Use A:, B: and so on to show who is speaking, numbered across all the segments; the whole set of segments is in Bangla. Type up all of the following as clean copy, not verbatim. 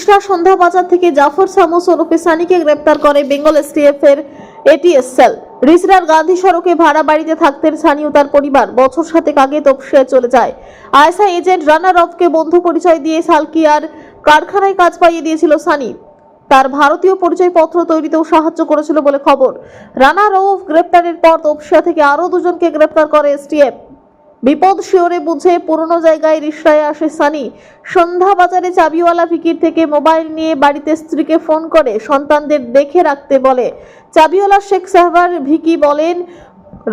A: রিশরা সন্ধ্যা বাজার থেকে জাফর সামুস ওরফে সানিকে গ্রেপ্তার করে বেঙ্গল এসটিএফ এর এটিএস সেল। রিশরার গান্ধী সড়কে ভাড়া বাড়িতে থাকতেন সানি ও তার পরিবার। বছর 7 আগে তপসিয়ায় চলে যায়। আইএসআই এজেন্ট রানার অফকে বন্ধু পরিচয় দিয়ে সালকিয়ার কারখানায় কাজ পাইয়ে দিয়েছিল সানি। তার ভারতীয় পরিচয়পত্র তৈরিতেও সাহায্য করেছিল বলে খবর। রানা রউফ গ্রেপ্তারের পর তপসিয়া থেকে আরও দুজনকে গ্রেপ্তার করে এসটিএফ। বিপদ শিওরে বুঝে পুরনো জায়গায় রিশরায় আসে সানি। সন্ধ্যা বাজারে চাবিওয়ালা ফিকির থেকে মোবাইল নিয়ে বাড়িতে স্ত্রীকে ফোন করে সন্তানদের দেখে রাখতে বলে। চাবিওয়ালা শেখ সাহবার ভিকি বলেন,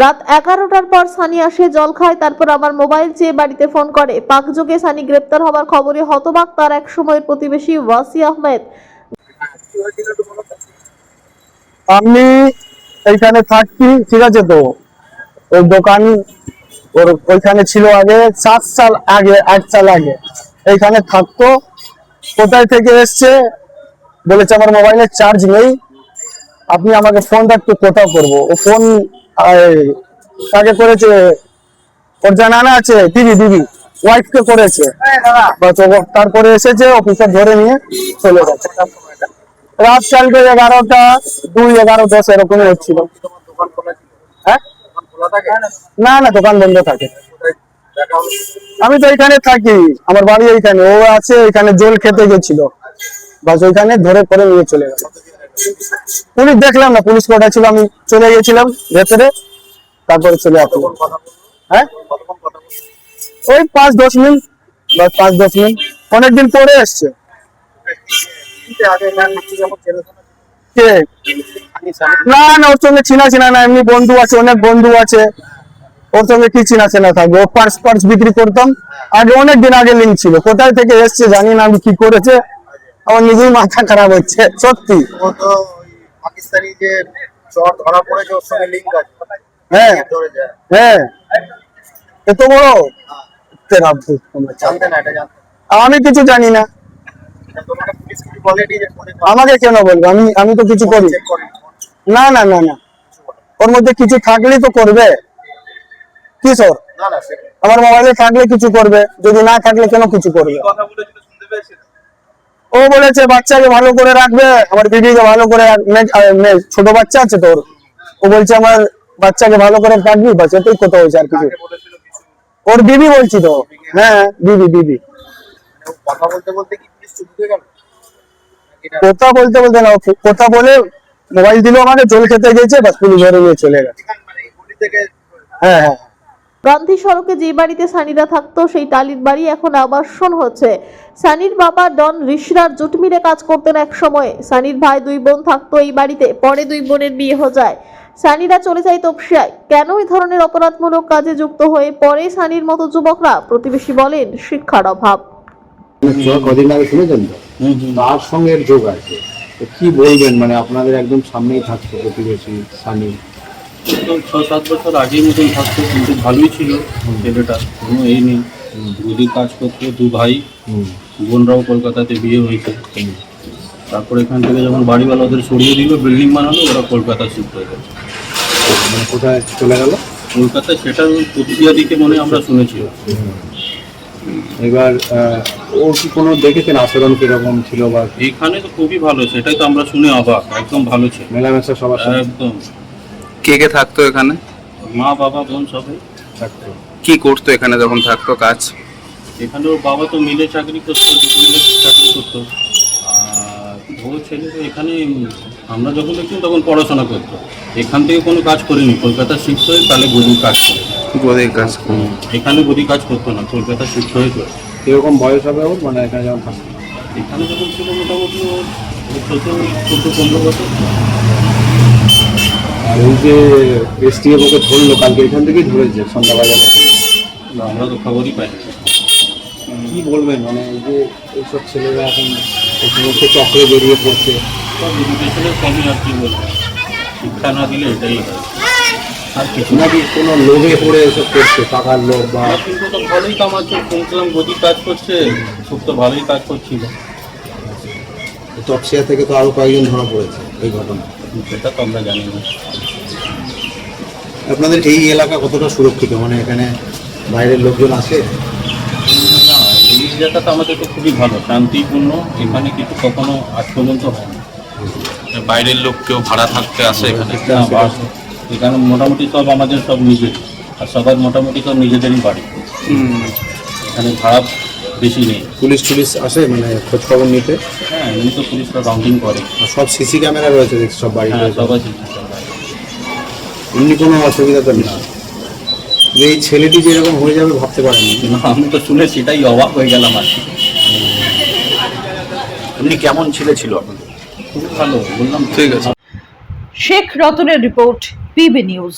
A: রাত 11টার পর সানি আসে, জল খায়, তারপর আমার মোবাইল চেয়ে বাড়িতে ফোন করে। পাকযোগে সানি গ্রেপ্তার হবার খবরে হতবাক তার এক সময়ের প্রতিবেশী ওয়াসি আহমেদ।
B: আমি এইখানে থাকি, ঠিক আছে, তো ওই দোকান ওর ওইখানে ছিল আগে 7 সাল আগে, 8 সাল আগে এইখানে থাকতো। কোথায় থেকে এসছে বলেছে আমার মোবাইলে চার্জ নেই, আপনি আমাকে ফোনটা একটু কোথাও করবো। ও ফোন কাকে করেছে, ওর জানা আছে, দিদি ওয়াইফকে করেছে। তারপরে এসেছে, অফিসার ধরে নিয়ে চলে গেছে। রাত কালকে 11টা 2, 11:10 এরকমই হচ্ছিল। হ্যাঁ, না না, দোকান বন্ধ থাকে। আমি তো এখানে থাকি, আমার বাড়ি এইখানে। ও আছে এখানে, জল খেতে গেছিল, বাস ওইখানে ধরে করে নিয়ে চলে গেল। পুলিশ দেখলাম না, পুলিশ কোটা ছিল, আমি চলে গেছিলাম ভেতরে, তারপরে চলে আসলো। হ্যাঁ, ওই 5-10 মিনিট, বাস 5-10 মিনিট। অনেকদিন পরে এসছে। না না, ওর সঙ্গে চিনা না, এমনি বন্ধু আছে, অনেক বন্ধু আছে, ওর সঙ্গে কি চিনা থাকবে। ও পার্স বিক্রি করতাম আগে, অনেকদিন আগে লিঙ্ক ছিল। কোথায় থেকে এসছে জানি না, আমি কি করেছে, আমার নিজেই মাথা খারাপ হচ্ছে সত্যি।
C: পাকিস্তানি যে চর ধরা পড়েছে, ওর সঙ্গে লিঙ্ক আছে।
B: হ্যাঁ হ্যাঁ, এত বড় আমি কিছু জানি না। আমাকে কেন বলবো, আমি তো কিছু করি না। না না না, ওর মধ্যে কিছু থাকলেই তো করবে। কিশোর আমার মোবাইলে থাকলে কিছু করবে, যদি না থাকলে কেন কিছু করবে? ও বলেছে বাচ্চাকে ভালো করে রাখবে, আমার বিবিকে ভালো করে ছোট বাচ্চা আছে তোর, ও বলছে আমার বাচ্চাকে ভালো করে রাখবি, বাচ্চা তুই কোথাও হয়েছে আর কিছু। ওর বিবি বলছি তো। হ্যাঁ, বিবি।
C: কথা বলতে বলতে কি পুলিশ চুপ হয়ে গেল?
B: কথা বলতে না, কথা বলে মোবাইল দিল আমাকে, জল খেতে গেছে, বাস পুলিশ ধরে নিয়ে চলে গেছে। হ্যাঁ হ্যাঁ,
A: গান্ধী সড়কে যে বাড়িতে সানিরা থাকতো সেই টালির বাড়ি এখন আবাসন হচ্ছে। সানির বাবা ডন রিশরার জুট মিলে কাজ করতেন এক সময়ে। সানির ভাই 2 বোন থাকতো এই বাড়িতে, পরে 2 বোনের বিয়ে হয়ে যায়। সানিরা চলে যায় তপসিয়ায়। কেন এই ধরনের অপরাধমূলক কাজে যুক্ত হয়ে পরে সানির মতো যুবকরা? প্রতিবেশী বলেন, শিক্ষার অভাব।
D: কদিন আগে শুনেছেন তো, তার সঙ্গে যোগ আছে। কি বলবেন, মানে আপনাদের একদম সামনেই থাকতো প্রতিবেশী সানি,
E: তো 6-7 বছর আগের মতন থাকতো, কিন্তু ভালোই ছিল ছেলেটা, কোনো এই নেই। গদি কাজ করতো, 2 ভাই, বোনরাও কলকাতাতে বিয়ে হয়েছে। তারপর এখান থেকে যখন বাড়িওয়ালা ওদের সরিয়ে দিল, বিল্ডিং বানালো, ওরা কলকাতা শিফট হয়ে গেছে।
D: মানে কোথায় চলে গেল?
E: কলকাতায়, সেটা তপসিয়া দিকে মনে আমরা শুনেছি।
D: এবার ও কি কোনো দেখেছেন আচরণ কিরকম ছিল? বা
E: এখানে তো খুবই ভালো, সেটাই তো আমরা শুনে অবাক, একদম ভালো ছিল,
D: মেলামেশা সবার সাথে
E: একদম।
F: কে থাকতো এখানে?
E: মা, বাবা, বোন সবাই
D: থাকতো।
F: কি করতো এখানে যখন থাকতো কাজ?
E: এখানে ওর বাবা তো মিলে চাকরি করতো, মিলে চাকরি করতো। আর ও ছেলে তো এখানে, আমরা যখন দেখতাম তখন পড়াশোনা করতো। এখান থেকে কোনো কাজ করিনি, কলকাতা শিফট হয়ে তাহলে গদির কাজ করে।
F: গদির কাজ?
E: এখানে গদি কাজ করতো না, কলকাতা শিফট হয়ে করে।
D: কিরকম বয়স হবে ওর, মানে এখানে যখন থাকতো?
E: এখানে যখন ছিল মোটামুটি ওর 14-15 বছর।
D: আর এই যে এসটিএফ ওকে ধরলো কালকে, এখান থেকেই ধরেছে সন্ধ্যাবাজারে,
E: আমরা তো খবরই পাই না।
D: কি বলবেন, মানে এই যে এইসব ছেলেরা এখন সমস্ত চক্রে বেরিয়ে পড়ছে?
E: সব এডুকেশনের কমই, আর কি বলবো, শিক্ষা না দিলে এটাই হয়, আর কিছু না।
D: নাকি কোনো লোভে পড়ে এসব করছে, টাকার লোভ বা?
E: কিন্তু তো ভালোই কামাচ্ছে, শুনছিলাম গদি কাজ করছে, খুব তো ভালোই কাজ করছিল।
D: তপসিয়া থেকে তো আরো কয়েকজন ধরা পড়েছে এই ঘটনা,
E: সেটা তো আমরা জানি না।
D: আপনাদের এই এলাকা কতটা সুরক্ষিত, মানে এখানে বাইরের লোকজন আসে?
E: না, এই এরিয়াটা তো আমাদের তো খুবই ভালো, শান্তিপূর্ণ, এখানে কিছু কখনো আজ পর্যন্ত হয়নি।
F: বাইরের লোক কেউ ভাড়া থাকতে আসে এখানে?
E: না, বাস এখানে মোটামুটি সব আমাদের সব নিজের, আর সবার মোটামুটি সব নিজেদেরই বাড়ি, এখানে ভাড়া বেশি নেই।
D: পুলিশ টুলিশ আসে মানে খোঁজ খবর নিতে?
E: হ্যাঁ, এমনি তো পুলিশরা রাউন্ডিং করে।
D: আর সব সিসি ক্যামেরা রয়েছে দেখছি সব বাড়িতে?
E: হ্যাঁ, সবাই
D: এমনি কোনো অসুবিধা তো নেই? যে এই ছেলেটি যেরকম হয়ে যাবে ভাবতে পারেনি।
E: আমি তো শুনে সেটাই অবাক হয়ে গেলাম আর কি।
G: এমনি কেমন ছেলে ছিল আপনাদের?
E: খুব ভালো, বললাম
F: ঠিক আছে।
H: শেখ রতনের রিপোর্ট, পিবি নিউজ।